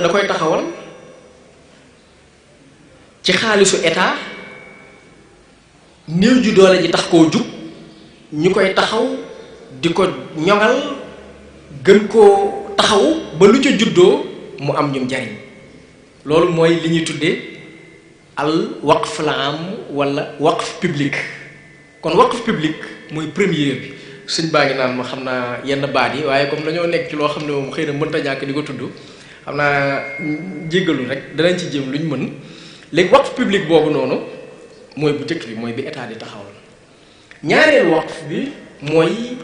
da koy taxawal ci xaalisu état néew ju doole ji tax koo jug ñu koy taxaw di ko ñoŋal gën koo taxaw ba lu ca juddoo mu am ñum jariñ loolu mooy li ñuy tuddee al waqf la am wala waqf public. kon waqf public mooy premier bi sëñ baa ngi naan ma xam naa yenn baat yi waaye comme dañoo nekk ci loo xam ne moom xëy na mënta ñàkk di ko tudd xam naa jéggalu rek danañ ci jéem lu ñu mën léegi waqf public boobu noonu mooy bu njëkk bi mooy bi état di taxawal. ñaareelu waqf bi mooy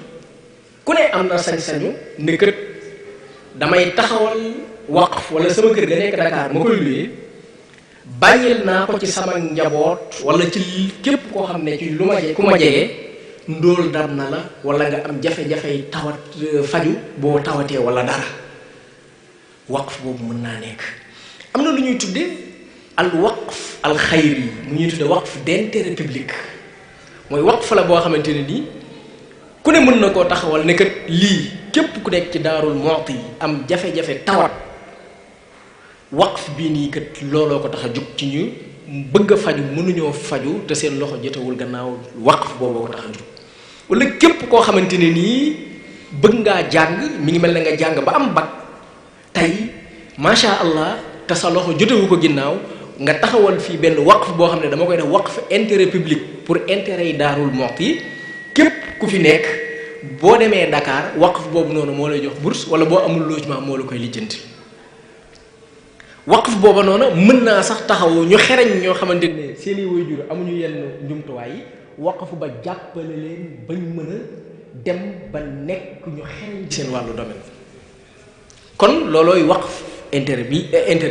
ku ne am na sañ-sañu ne kët damay taxawal waqf wala sama kër ga nekk Dakar ma koy luyee bàyyil naa ko ci sama njaboot wala ci képp koo xam ne ci lu ma ku ma jege ndóol dam na la wala nga am jafe-jafe tawat faju boo tawatee wala dara waqf boobu mën naa nekk. am na lu ñuy tudde al waqf al xayri mu ñuy tudde waqf d'intérêt public mooy waqf la boo xamante ne nii ku ne mën na koo taxawal ne kat lii képp ku nekk ci Daarul Muxti am jafe-jafe tawat waqf bii nii kat looloo ko tax a jug ci ñu bëgg a faju mënuñoo faju te seen loxo jotewul gannaaw waqf booboo ko tax a jug. wala képp koo xamante ne nii bëgg ngaa jàng mi ngi mel ne nga jàng ba am bac tey macha allah te sa loxo jotewu ko ginnaaw nga taxawal fii benn waqf boo xam ne dama koy def waqf intérêt public pour intérêt yi Daarul Muxti képp ku fi nekk boo demee Dakar waqf boobu noonu moo lay jox bourse wala boo amul logement moo la koy lijjanti. waqf booba noonu mën naa sax taxaw ñu xereñ ñoo xamante ne seeni waajur amuñu yenn njumtuwaay yi waqf ba jàppale leen bañ mën a dem ba nekk ñu xereñ ci seen wàllu domaine. kon loolooy waqf intérêt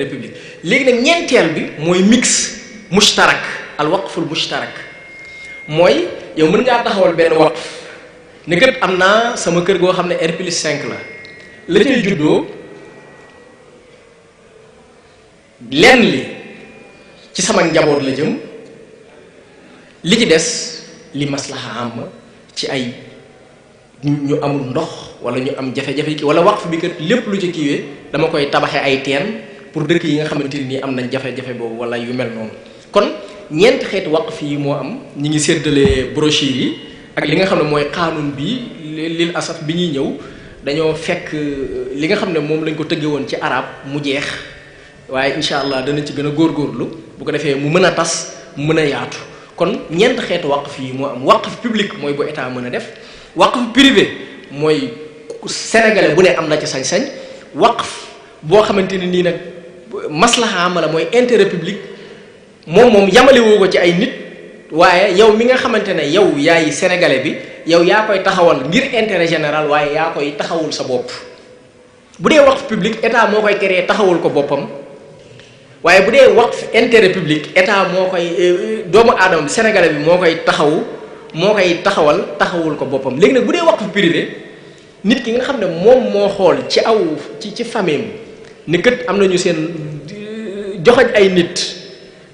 public. léegi nag ñeenteel bi mooy mix mushtarak al waqful mushtarak mooy yow mën ngaa taxawal benn waqf ne kat am naa sama kër goo xam ne R+5 la cay juddoo lenn li ci sama njaboot la jëm li ci des li maslaha am ci ay ñu amul ndox wala ñu am jafe-jafe ki wala waqf bi kat lépp lu ci kiiwee dama koy tabaxe ay teen pour dëkk yi nga xamante ni am nañ jafe-jafe boobu wala yu mel noonu. kon ñeenti xeeti waqf yi moo am ñi ngi séddale brochure yi ak li nga xam ne mooy xaanun bi lil asaf bi ñuy ñëw dañoo fekk li nga xam ne moom lañ ko tëgge woon ci arab mu jeex waaye incha allah dana ci gën a góorgóorlu bu ko defee mu mën a tas mu mën a yaatu. kon ñeent xeetu waqf yi moo am waqf public mooy bu état mën a def waqf privé mooy sénégalais bu ne am na ci sañ-sañ waqf boo xamante ne nii nag maslaha am la mooy intérêt public moom yamale woo ko ci ay nit waaye yow mi nga xamante ne yow yaay sénégalais bi yow yaa koy taxawal ngir intérêt général waaye yaa koy taxawul sa bopp. bu dee waqf public état moo koy créer taxawul ko boppam waaye bu dee waqf intérêt public état moo koy doomu aadama bi sénégalais bi moo koy taxawal taxawul ko boppam. léegi nag bu dee waqf privé nit ki nga xam ne moom moo xool ci ci famille ni kët am nañu seen joxaj ay nit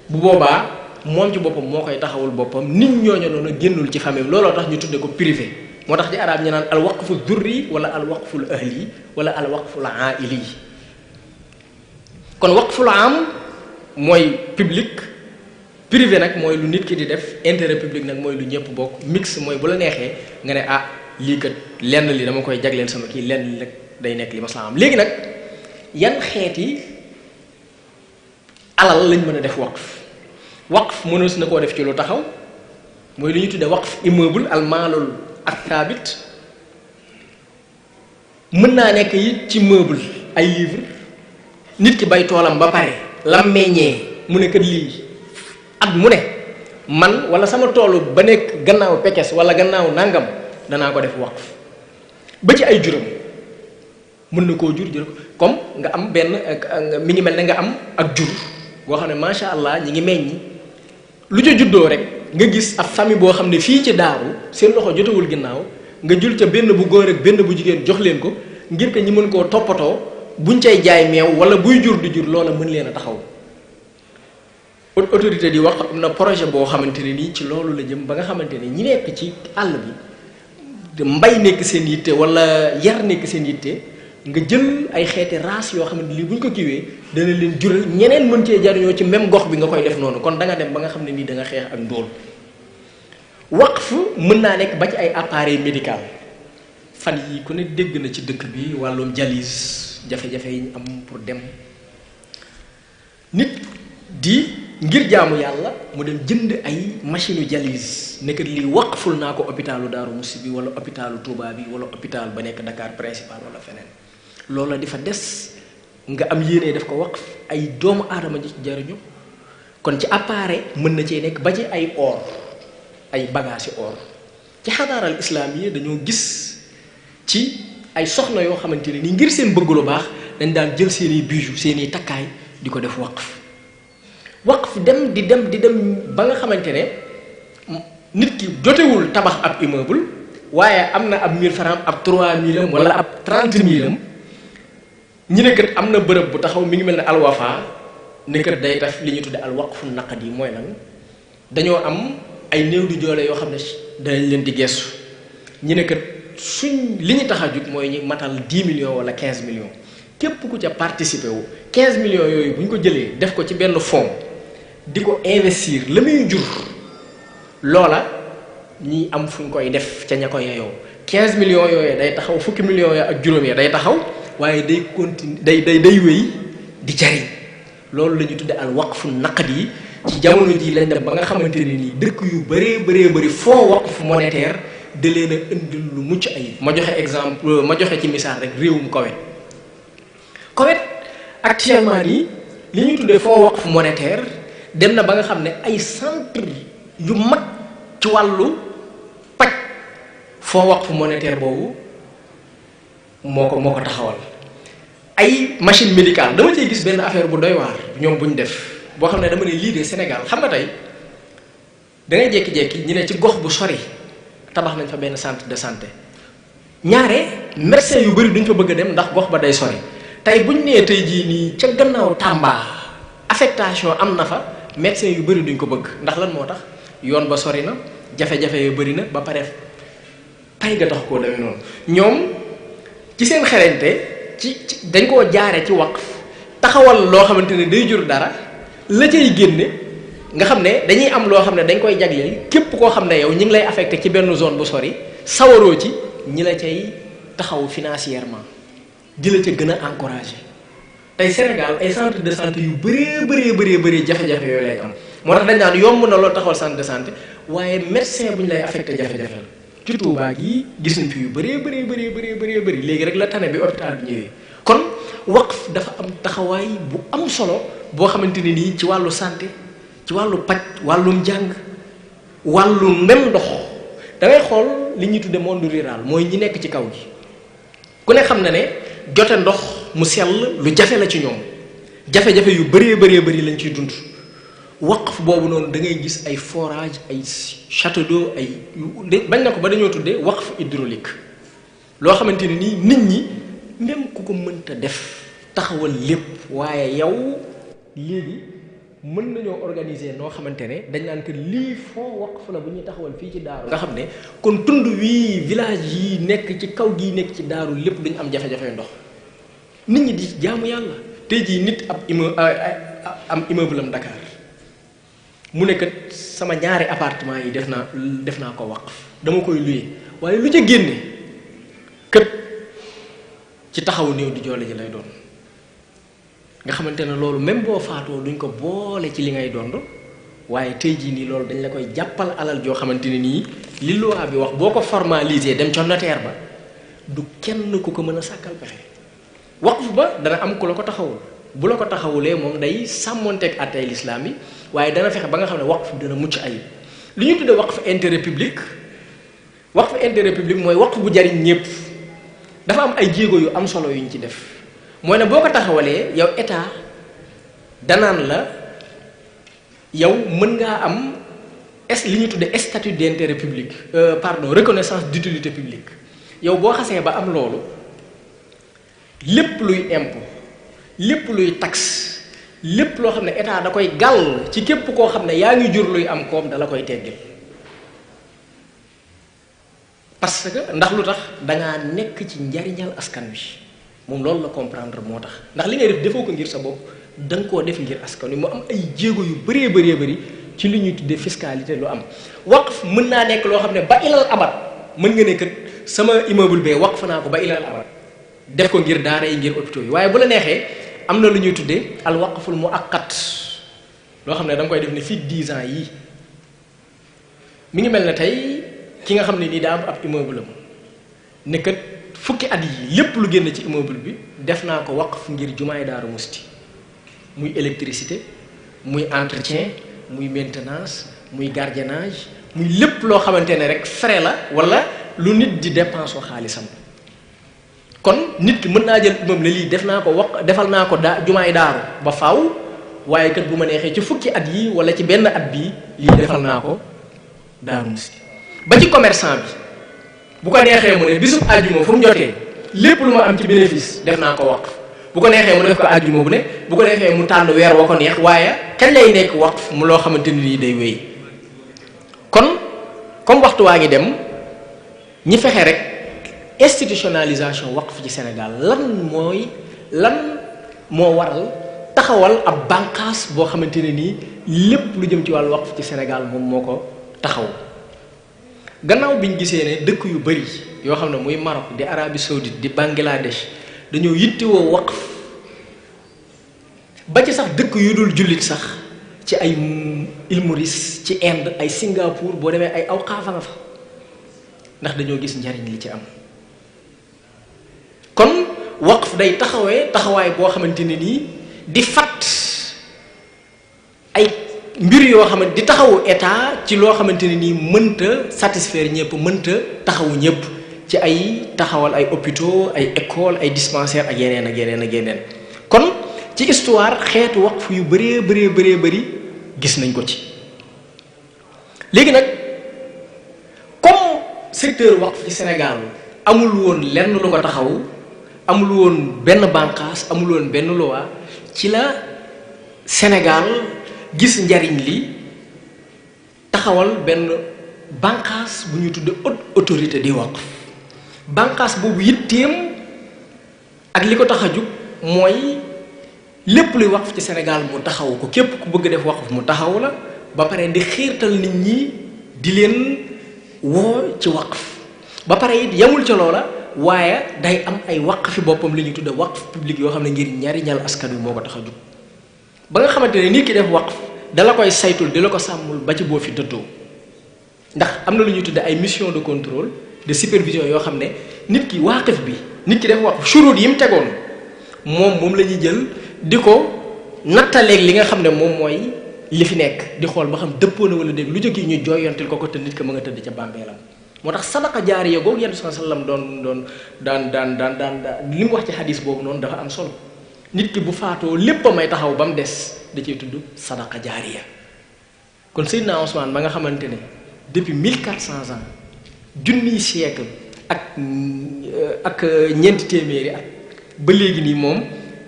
bu boobaa moom ci boppam moo koy taxawul boppam nit ñooñu noonu génnul ci famille looloo tax ñu tudde ko privé. moo tax ci arab ñu naan al waqfu durri wala al waqful ahli wala al waqful aili. kon waqful am mooy public privé nag mooy lu nit ki di def intérêt public nag mooy lu ñëpp bokk mix mooy bu la neexee nga ne ah lii kat lenn li dama koy jagleel sama kii lenn li rek day nekk li maslaha am. léegi nag yan xeeti alal lañ mën a def waqf mënees na koo def ci lu taxaw mooy li ñu tuddee waqf immeuble al maalul ak thabit mën naa nekk it ci meuble ay livre nit ki bay toolam ba pare lam meññee mu ne kat lii at mu ne man wala sama toolu ba nekk gannaaw pekes wala gannaaw nangam danaa ko def waqf ba ci ay juróom mën na koo jur ko comme nga am benn mi ngi mel ne nga am ak jur boo xam ne macha allah ñi ngi meññ lu ca juddoo rek nga gis ab famille boo xam ne fii ci daaru seen loxo jotewul ginnaaw nga jul ca benn bu góor ak benn bu jigéen jox leen ko ngir que ñi mën koo toppatoo buñ cay jaay meew wala buy jur di jur loola mën leen a taxaw. autorité di wax am na projet boo xamante ne nii ci loolu la jëm ba nga xamante ne ñi nekk ci àll bi mbay nekk seen yitte wala yar nekk seen yitte nga jël ay xeeti race yoo xam ne lii bu ñu ko kiiwee dana leen jural ñeneen mën cee jariñoo ci même gox bi nga koy def noonu kon da nga dem ba nga xam ne nii da nga xeex ak ndóol. waqf mën naa nekk ba ci ay appareil médical fan yi ku ne dégg na ci dëkk bi wàllum dialyse jafe-jafe yi ñu am pour dem nit di ngir jaamu yàlla mu dem jënd ay machine u dialyse nekk lii waqful naa ko hôpitalu Daaru Musi bi wala hôpitalu Touba bi wala hôpital ba nekk Dakar principal wala feneen loola di fa des nga am yéene def ko waqf ay doomu aadama ji ci jariñu kon ci appareil mën na cee nekk ba ci ay or ay bagage or ci xadaaral islam yi dañoo gis ci ay soxna yoo xamante ne ni ngir seen bëgg lu baax dañ daan jël seeni bijoux seeni takkaay di ko def waqf dem di dem ba nga xamante ne nit ki jotewul tabax ab immeuble waaye am na ab 1000 francs ab 3000 am wala ab 30000 am ñi ne kat am na bërëb bu taxaw mi ngi mel ne alwafa ne kat day def li ñu tudde al waqfu naqdi mooy lan dañoo am ay néew di joole yoo xam ne danañ leen di gestu ñi ne kat suñ li ñu tax a jug mooy ñu matal 10 millions wala 15 millions képp ku ca participer wu 15 millions yooyu bu ñu ko jëlee def ko ci benn fonds di ko investir la muy jur loola ñi am fu ñu koy def ca ña ko yeyoo 15 millions yooyu day taxaw fukki millions ya ak juróom ya day taxaw waaye day continue day wéy di jariñ loolu la ñu tudde al waqfu naqdi yi ci jamono ji lañ dem ba nga xamante ne nii dëkk yu bëree bëri fonds waqf monétaire da leen a indil lu mucc ayib ma joxe ci misaal rek réewum Koweït actuellement nii li ñuy tuddee fonds waqf monétaire dem na ba nga xam ne ay centre yu mag ci wàllu paj fonds waqf monétaire boobu moo ko taxawal ay machine médicale dama cey gis benn affaire bu doy waar ñoom bu ñu def boo xam ne dama ne lii de Sénégal xam nga tey da ngay jékki-jékki ñu ne ci gox bu sori tabax nañ fa benn centre de santé ñaare médecin yu bëri duñ fa bëgg a dem ndax gox ba day sori tey buñ nee tey jii nii ca gannaaw Tamba affectation am na fa médecin yu bëri duñ ko bëgg ndax lan moo tax yoon ba sori na jafe-jafe yu bëri na ba pare pay ga tax koo demee noonu ñoom ci seen xereñte ci dañ koo jaare ci waqf taxawal loo xamante ne day jur dara la cay génne nga xam ne dañuy am loo xam ne dañ koy jagleel képp koo xam ne yow ñi ngi lay affecté ci benn zone bu sori sawaroo ci ñi la cay taxaw financièrement di la ca gën a encouragé tey Sénégal ay centre de santé yu bëree jafe-jafe yooyu lay am moo tax dañ naan yomb na loolu taxawal centre de santé waaye médecin bu ñu lay affecté jafe-jafe la ci Touba gi gis nañ fi yu bëri léegi rek la tane bi hôpital bi ñëwee kon waqf dafa am taxawaay bu am solo boo xamante ne nii ci wàllu santé ci wàllu paj wàllum jàng wàllu même ndox da ngay xool li ñuy tudde monde rural mooy ñi nekk ci kaw gi ku ne xam na ne jote ndox mu sell lu jafe la ci ñoom jafe-jafe yu bëree lañ ciy dund waqf boobu noonu da ngay gis ay forage ay château d'eau ay bañ na ko ba dañoo tuddee waqf hydraulique loo xamante ne nii nit ñi même ku ko mënta def taxawal lépp waaye yow léegi mën nañoo organiser noo xamante ne dañ naan que lii fond waqf la bu ñuy taxawal fii ci daaru nga xam ne kon tund wii village yi nekk ci kaw gii nekk ci daaru lépp duñ am jafe-jafe ndox nit ñi di jaamu yàlla tey jii nit am immeuble am Dakar mu nekkat sama ñaari appartement yi def naa ko waqf dama koy luye waaye lu ca génne kët ci taxawu néew di joole ji lay doon nga xamante ne loolu même boo faatoo duñ ko boole ci li ngay dond waaye tey jii nii loolu dañ la koy jàppal alal joo xamante ne nii li loi bi wax boo ko formalisé dem ca notaire ba du kenn ku ko mën a sàkkal pexe waqf ba dana am ku la ko taxawul bu la ko taxawulee moom day sàmmonteeg àttey lislaam yi waaye dana fexe ba nga xam ne waqf dana mucc ayib li ñu tuddee waqf intérêt public mooy waqf bu jariñ ñëpp dafa am ay jéego yu am solo yu ñu ci def mooy ne boo ko taxawalee yow état danaan la yow mën ngaa am li ñu tuddee statut d'intérêt public reconnaissance d'utilité publique yow boo xasee ba am loolu lépp luy impôt lépp luy taxe lépp loo xam ne état da koy gàll ci képp koo xam ne yaa ngi jur luy am koom dala koy teggil parce que ndax lu tax dangaa nekk ci njariñal askan wi moom loolu la comprendre moo tax ndax li ngay def defoo ko ngir sa bopp da nga koo def ngir askan wi mu am ay jéego yu bëree bëri ci li ñuy tuddee fiscalité lu am waqf mën naa nekk loo xam ne ba ilal abat mën nga ne kat sama immeuble bee waqf naa ko ba ilal abat def ko ngir daara yi ngir hôpitaux yi waaye bu la neexee am na lu ñuy tuddee al waqful muaqqat loo xam ne da nga koy def ne fii 10 ans yii mi ngi mel ne tey ki nga xam ne nii daa am ab immeuble am ne kat fukki at yi lépp lu génn ci immeuble bi def naa ko waqf ngir jumaay Daaru Musti muy électricité muy entretien muy maintenance muy gardiennage muy lépp loo xamante ne rek frais la wala lu nit di dépense xaalisam kon nit ki mën naa jël immeuble ne lii def naa ko defal naa ko jumaay daaru ba faaw waaye kat bu ma neexee ci fukki at yi wala ci benn at bii lii defal naa ko Daaru Musti ba ci commerçant bi bu ko neexee mu ne bisub àjjuma fu mu jotee lépp lu ma am ci bénéfice def naa ko waqf bu ko neexee mu def ko àjjuma bu ne bu ko neexee mu tànn weer woo ko neex waaye kañ lay nekk waqf mu loo xamante ni nii day wéy kon comme waxtu waa ngi dem ñi fexe rek institutionnalisation waqf ci Sénégal lan moo waral taxawal ab bànqaas boo xamante ne nii lépp lu jëm ci wàllu waqf ci Sénégal moom moo ko taxaw gannaaw biñ gisee ne dëkk yu bari yoo xam ne muy Maroc di Arabie Saoudite di Bangladesh dañoo yittewoo waqf ba ci sax dëkk yu dul jullit sax ci ay île Maurice ci Inde ay Singapour boo demee ay awqaafa nga fa ndax dañoo gis njariñ li ci am kon waqf day taxawaay boo xamante ne nii di fat ay mbir yoo xamante di taxawu état ci loo xamante ne nii mënta satisfaire ñëpp mënta taxawu ñëpp ci ay taxawal ay hôpitaux ay écoles ay dispensaires ak yeneen ak yeneen ak yeneen kon ci histoire xeetu waqf yu bëree gis nañ ko ci léegi nag comme secteur waqf ci Sénégal amul woon lenn lu ko taxaw amul woon benn bànqaas amul woon benn loi ci la Sénégal gis njariñ li taxawal benn bànqaas bu ñu tudde haute autorité di waqf bànqaas boobu yitteem ak li ko tax a jug mooy lépp luy waqf ci Sénégal mu taxaw ko képp ku bëgg def waqf mu taxaw la ba pare di xiirtal nit ñi di leen woo ci waqf ba pare it yamul ca loola waaye day am ay waqfi boppam li ñuy tudde waqf public yoo xam ne ngir njariñal askan wi moo ko tax a jug ba nga xamante ne nit ki def waqf dala koy saytul di la ko sàmmul ba ci boo fi dëddoo ndax am na lu ñuy tudde ay mission de contrôle de supervision yoo xam ne nit ki waaqif bi nit ki def waqf shuruut yi mu tegoon moom la ñuy jël di ko nattaleeg li nga xam ne moom mooy li fi nekk di xool ba xam dëppoo na wala dégg lu jóge ñu jooyantil ko te nit ko ma nga tëdd ca bàmbeelam moo tax sadaqa jaariya googu Yonent bi sallam daan li mu wax ci xadis boobu noonu dafa am solo nit ki bu faatoo lépp a may taxaw ba mu des da cee tudd sadaqa jaariya kon Seydina Ousmane ba nga xamante ne depuis 1400 ans junniy siècle ak ñeenti téeméeri at ba léegi nii moom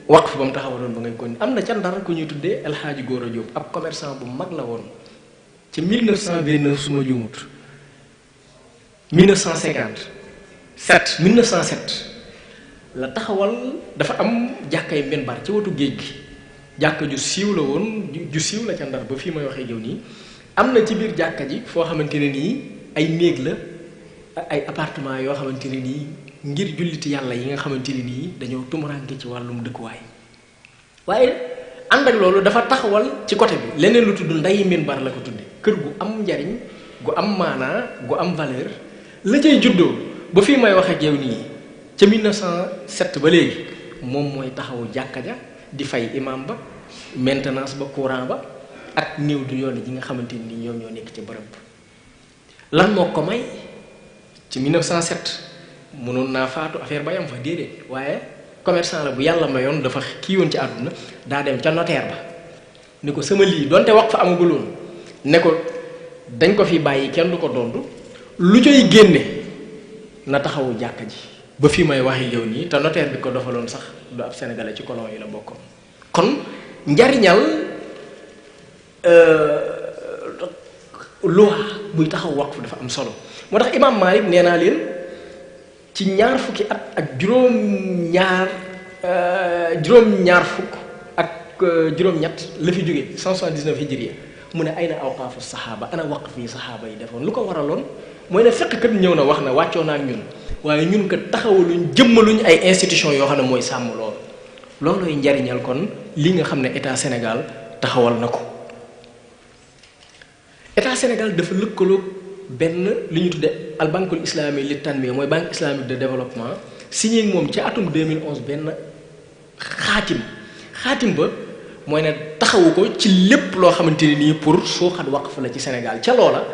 waqf ba mu taxawaloon ba ngay kon am na ca Ndar ku ñuy tuddee El Hadji Gora Diop ab commerçant bu mag la woon ci 1929 su ma juumut 1907 la taxawal dafa am jàkkay Minbar ci wetu géej gi jàkka ju siiw la woon ju siiw la ca Ndar ba fii may waxee yow nii am na ci biir jàkka ji foo xamante ne nii ay néeg la ay appartement yoo xamante ne nii ngir julliti yàlla yi nga xamante ne nii dañoo tumuranke ci wàllum dëkkuwaay waaye ànd ak loolu dafa taxawal ci côté bi leneen lu tudd nday Minbar la ko tudde kër gu am njariñ gu am maanaa gu am valeur la cay juddoo ba fii may wax ak yow nii ca 1907 ba léegi moom mooy taxawu jàkka ja di fay imam ba maintenance ba courant ba ak néew du yoon ji nga xamante ni ñoom ñoo nekk ci bërëb lan moo ko may ci 1907 mënoon naa faatu affaire ba yam fa déedéet waaye commerçant la bu yàlla mayoon dafa kii woon ci àdduna daa dem ca notaire ba ni ko sama lii donte wax fa amaguloon ne ko dañ ko fi bàyyi kenn du ko dondu lu cay génne na taxawu jàkka ji ba fii may waxi yow nii te notaire bi ko dofaloon sax du ab sénégalais ci colon yi la bokkoon kon njariñal loi buy taxaw waqf dafa am solo moo tax Imam Malik nee naa leen ci ñaar fukki at ak juróom-ñaar juróom-ñaar fukk ak juróom-ñett la fi jóge 179 hijriya mu ne ay na awqaafu saxaaba ana waqf yi saxaaba yi defoon lu ko waraloon mooy ne fekk kat ñëw na wax na wàccoo na ak ñun waaye ñun kat taxawaluñ jëmmaluñ ay institution yoo xam ne mooy sàmm loolu loolooy njariñal kon li nga xam ne état Sénégal taxawal na ko état Sénégal dafa lëkkaloog benn li ñu tudde al bankul islami li tanmiya mooy banque islamique de développement signé moom ci atum 2011 benn xaatim ba mooy ne taxawu ko ci lépp loo xamante ne nii pour suuxat waqf la ci Sénégal ca loola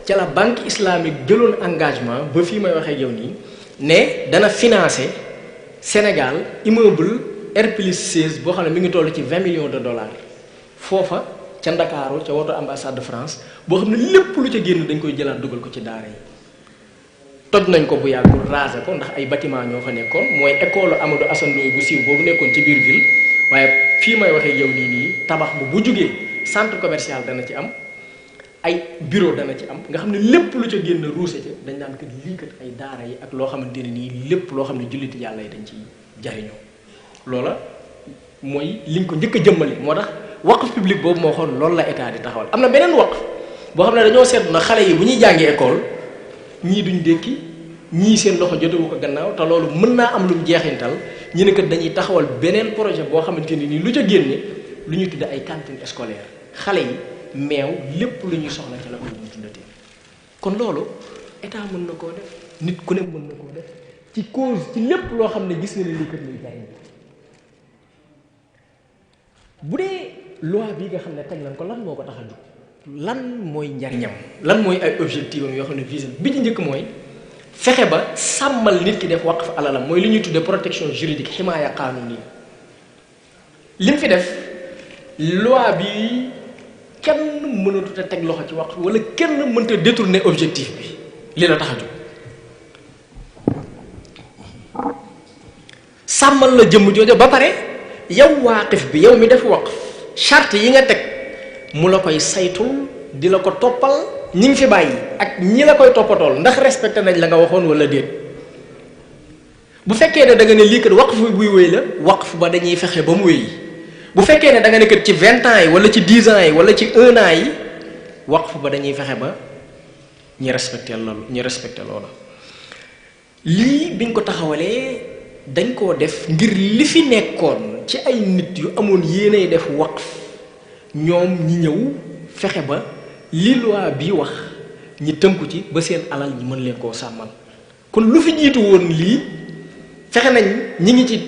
ca la banque islamique jëloon engagement ba fii may waxee yow nii ne dana financer Sénégal immeuble R+16 boo xam ne mi ngi toll ci 20 millions de dollars foofa ca Ndakaaru ca woto ambassade de France boo xam ne lépp lu ca génn dañ koy jëlaat dugal ko ci daara yi toj nañ ko bu yàggul raser ko ndax ay bâtiment ñoo fa nekkoon mooy école Amadou Assane Ndoye bu siiw boobu nekkoon ci biir ville waaye fii may waxee yow nii tabax bu jógee centre commercial dana ci am ay bureau dana ci am nga xam ne lépp lu ca génn ruuse ca dañ naan kat lii kat ay daara yi ak loo xamante ne nii lépp loo xam ne julliti yàlla yi dañ ci jariñoo loola mooy liñ ko njëkk a jëmmale moo tax waqf public boobu moo xool loolu la état di taxawal am na beneen waqf boo xam ne dañoo seetlu na xale yi bu ñuy jàngi école ñii duñ dékki ñii seen loxo jotewu ko gannaaw te loolu mën naa am lu mu jeexintal ñu ne kat dañuy taxawal beneen projet boo xamante ne nii lu ca génne lu ñuy tudde ay cantine scolaire xale yi meew lépp lu ñuy soxla ci la ko ñu tuddatee kon loolu état mën na koo def nit ku ne mën na koo def ci cause ci lépp loo xam ne gis nga ne lii kat lay jariñ bu dee loi bii nga xam ne teg nañ ko lan moo ko tax a jóg lan mooy njariñam lan mooy ay objectif am yoo xam ne visé bi ci njëkk mooy fexe ba sàmmal nit ki def waqf alalam mooy li ñuy tuddee protection juridique ximaaya qanuni li mu fi def loi bi kenn mënatut a teg loxo ci waqf wala kenn mënta détourner objectif bi li la tax a jóg sàmmal la jëmm jooja ba pare yow waaqif bi yow mi def waqf charte yi nga teg mu la koy saytul di la ko toppal ñi ngi fi bàyyi ak ñi la koy toppatool ndax respecté nañ la nga waxoon wala déet bu fekkee ne da nga ne lii kat waqf buy wéy la waqf ba dañuy fexe ba mu wéy bu fekkee ne da nga ne kat ci 20 ans yi wala ci 10 ans yi wala ci 1 an yi waqf ba dañuy fexe ba ñi respecté loola lii biñ ko taxawalee dañ koo def ngir li fi nekkoon ci ay nit yu amoon yéenay def waqf ñoom ñi ñëw fexe ba li loi bi wax ñi tënku ci ba seen alal ñi mën leen koo sàmmal kon lu fi jiitu woon lii fexe nañ ñi ngi ci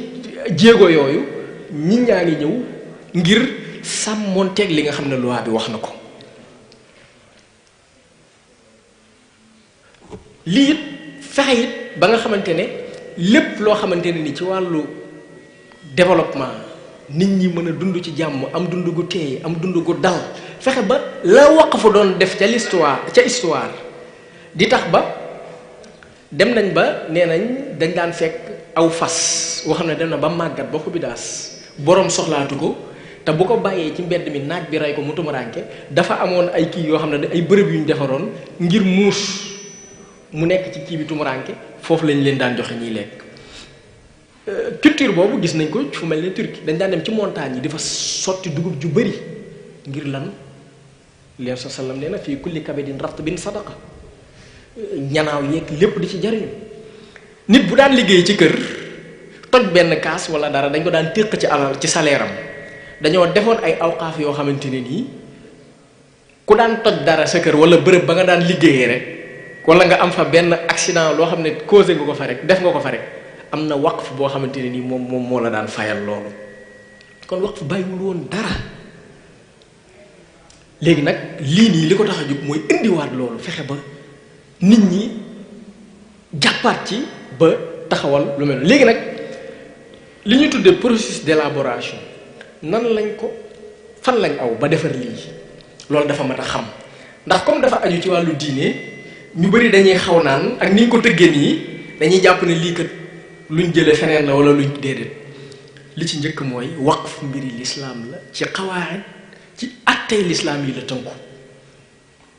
jéego yooyu ñi ñaa ngi ñëw ngir sàmmoonteeg li nga xam ne loi bi wax na ko lii it fexe it ba nga xamante ne lépp loo xamante ne ni ci wàllu développement nit ñi mën a dund ci jàmm am dund gu teey am dund gu dal fexe ba la waqfu doon def ca histoire di tax ba dem nañ ba nee nañ dañ daan fekk aw fas boo xam ne dem na ba màggat ba xubi daas boroom soxlaatu ko te bu ko bàyyee ci mbedd mi naaj bi rey ko mu tumuraanke dafa amoon ay kii yoo xam ne ay bërëb yu ñu defaroon ngir muus mu nekk ci kii bi tumuraanke foofu lañ leen daan joxe ñiy lekk culture boobu gis nañ ko fu mel ne Turquie dañ daan dem ci montagne yi dafa sotti dugub ju bëri ngir lan leen sa sallam nee na fii kulli kabidin ratbin sadaqa ñanaaw yeeg lépp di ci jariñu nit bu daan liggéey ci kër toj benn kaas wala dara dañ ko daan téq ci alal ci salaire am dañoo defoon ay awqaaf yoo xamante ne nii ku daan toj dara sa kër wala bërëb ba nga daan liggéeyee rek wala nga am fa benn accident loo xam ne causé nga ko fa rek def nga ko fa rek am na waqf boo xamante ne nii moom moo la daan fayal loolu kon waqf bàyyiwul woon dara léegi nag lii nii li ko tax a jóg mooy indiwaat loolu fexe ba nit ñi jàppaat ci ba taxawal lu mel léegi nag li ñuy tuddee processus d'élaboration nan lañ ko fan lañ aw ba defar lii loolu dafa mat a xam ndax comme dafa aju ci wàllu diine ñu bari dañuy xaw naan ak ni ñu ko tëggee nii dañuy jàpp ne lii kat luñ jëlee feneen la wala luñ déedéet li ci njëkk mooy waqf mbiri lislaam la ci xawaayid ci attey lislaam yi la tënku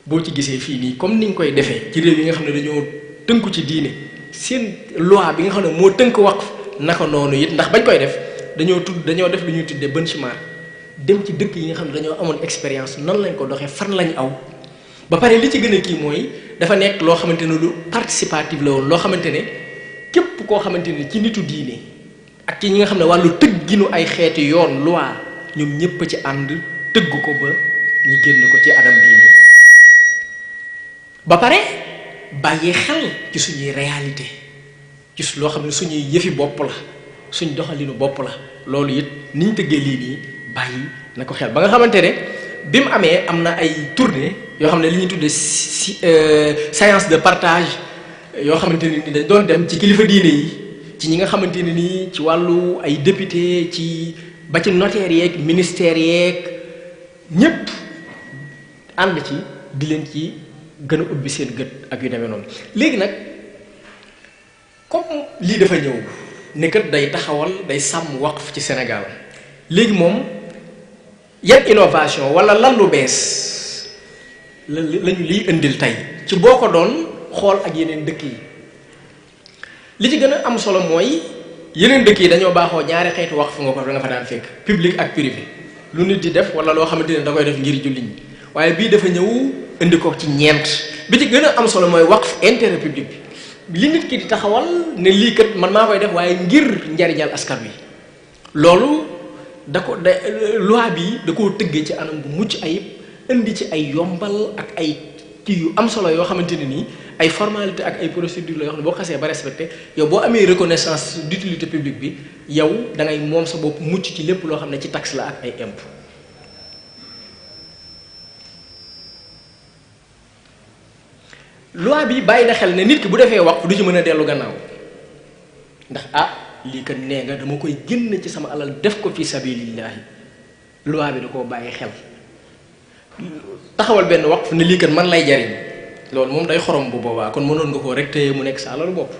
boo ci gisee fii nii comme ni ñu koy defee ci réew yi nga xam ne dañoo tënku ci diine seen loi bi nga xam ne moo tënk waqf naka noonu it ndax bañ koy def dañoo def lu ñuy tuddee benchmark dem ci dëkk yi nga xam ne dañoo amoon expérience nan lañ ko doxee fan lañ aw ba pare li ci gën a kii mooy dafa nekk loo xamante ne lu participatif la woon loo xamante ne képp koo xamante ne ci nitu diine ak ci ñi nga xam ne wàllu tëgginu ay xeeti yoon loi ñoom ñëpp ci ànd tëgg ko ba ñu génn ko ci anam bii nii ba pare bàyyi xel ci suñuy réalité ci loo xam ne suñuy yëfi bopp la suñ doxalinu bopp la loolu it niñ tëggee lii nii bàyyi na ko xel ba nga xamante ne bi mu amee am na ay tournée yoo xam ne li ñuy tuddee séance de partage yoo xamante ne ni dañ doon dem ci kilifa diine yi ci ñi nga xamante ne nii ci wàllu ay député ci ba ci notaire yeeg ministère yeeg ñépp ànd ci di leen ci gën a ubbi seen gët ak yu demee noonu léegi nag comme lii dafa ñëw ne kat day taxawal day sàmm waqf ci Sénégal léegi moom yan innovation wala lan lu bees lañu liy indil tey ci boo ko doon xool ak yeneen dëkk yi li ci gën a am solo mooy yeneen dëkk yi dañoo baaxoo ñaari xeetu waqf nga ko da nga fa daan fekk public ak privé lu nit di def wala loo xamante ne da koy def ngir jullit ñi waaye bii dafa ñëw indi ko ci ñeent bi ci gën a am solo mooy waqf intérêt public bi li nit ki di taxawal ne lii kat man maa koy def waaye ngir njariñal askan wi loolu loi bi da koo tëggee ci anam bu mucc ayib indi ci ay yombal ak ay kii yu am solo yoo xamante ne nii ay formalité ak ay procédure la yoo xam ne boo xasee ba respecté yow boo amee reconnaissance d'utilité publique bi yow da ngay moom sa bopp mucc ci lépp loo xam ne ci taxe la ak ay impôt loi bi bàyyi na xel ne nit ki bu defee waqf du ci mën a dellu gannaaw ndax lii kat nee nga dama koy génn ci sama alal def ko fi sabilillahi loi bi da koo bàyyi xel taxawal benn waqf ne lii kat man lay jariñ loolu moom day xorom bu boobaa kon mënoon nga koo rek téye mu nekk sa alalu bopp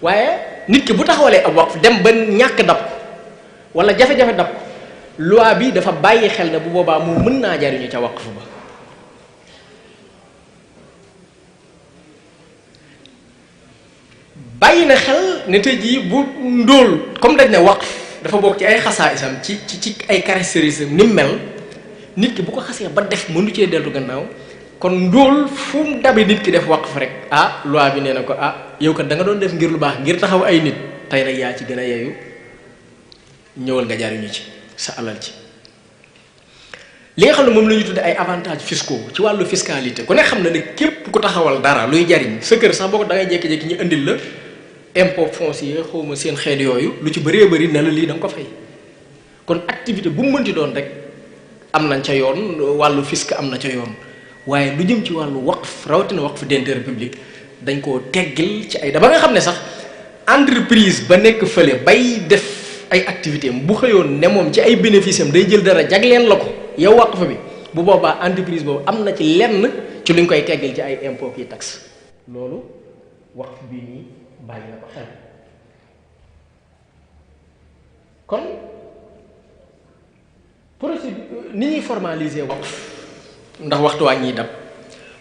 waaye nit ki bu taxawalee ab waqf dem ba ñàkk dab ko wala jafe-jafe dab ko loi bi dafa bàyyi xel ne bu boobaa moom mën naa jariñu ca waqf ba bàyyi na xel ne tey jii bu ndóol comme dañ ne waqf dafa bokk ci ay xasaayisam ci ay caractéristiques ni mu mel nit ki bu ko xasee ba def mënu cee dellu gannaaw kon ndóol fu mu dabi nit ki def waqf rek loi bi nee na ko yow kat da nga doon def ngir lu baax ngir taxaw ay nit tey nag yaa ci gën a yeeyu ñëwal nga jariñu ci sa alal ci li nga xam ne moom la ñuy tudde ay avantages fiscaux ci wàllu fiscalité ku ne xam na ne képp ku taxawal dara luy jariñ sa kër sax boo ko da ngay jékki-jékki ñu indil la impôt foncier xawma seen xeet yooyu lu ci bëree bëri ne la lii da nga ko fay kon activité bu mu mënti doon rek am nañ ca yoon wàllu fisc am na ca yoon waaye lu jëm ci wàllu waqf rawatina waqf d'intérêt public dañ koo teggil ci ay da ba nga xam ne sax entreprise ba nekk fële bay def ay activité am bu xëyoon ne moom ci ay bénéfice am day jël dara jagleel la ko yow waqf bi bu boobaa entreprise boobu am na ci lenn ci lu ñu koy teggil ci ay impôt ki taxe loolu waqf bii nii bàyyi na ko xel kon procédure ni ñuy formaliser waqf ndax waxtu waa ñiy dab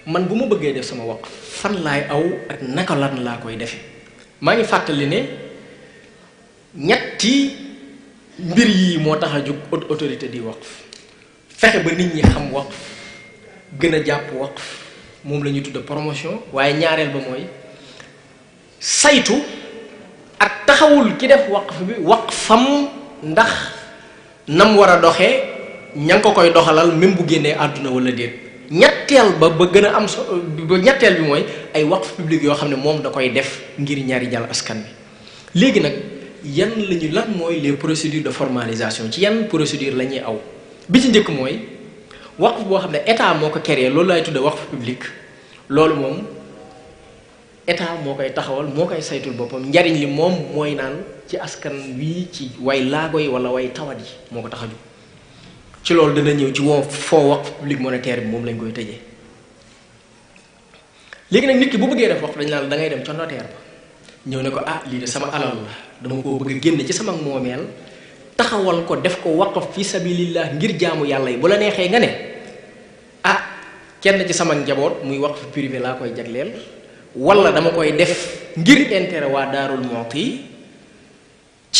man bu ma bëggee def sama waqf fan laay aw ak naka lan laa koy defe maa ngi fàttali ne ñetti mbir yi moo tax a jóg autorité di waqf fexe ba nit ñi xam waqf gën a jàpp waqf moom la ñuy tudde promotion waaye ñaareel ba mooy saytu ak taxawul ki def waqf bi waqfam ndax nam war a doxee ña ngi ko koy doxalal même bu génnee àdduna wala déet ñetteel ba gën a am ba ñetteel bi mooy ay waqf public yoo xam ne moom da koy def ngir ñaari jàll askan bi léegi nag yan lañu lan mooy les procédures de formalisation ci yan procédure la ñuy aw bi ci njëkk mooy waqf boo xam ne état moo ko créé loolu laay tudde waqf public loolu moom état moo koy taxawal moo koy saytul boppam njariñ li moom mooy naan ci askan wi ci way laago yi wala way tawat yi moo ko tax a jóg ci loolu dana ñëw ci fond waqf public monétaire bi moom lañ koy tëjee léegi nag nit ki bu bëggee def waqf dañ naan da ngay dem ca notaire ba ñëw ne ko lii de sama alal la dama koo bëgg a génn ci sama moomeel taxawal ko def ko waqf fi sabilillah ngir jaamu yàlla yi bu la neexee nga ne kenn ci sama njaboot muy waqf privé laa koy jagleel wala dama koy def ngir intérêt waa Daarul Muxti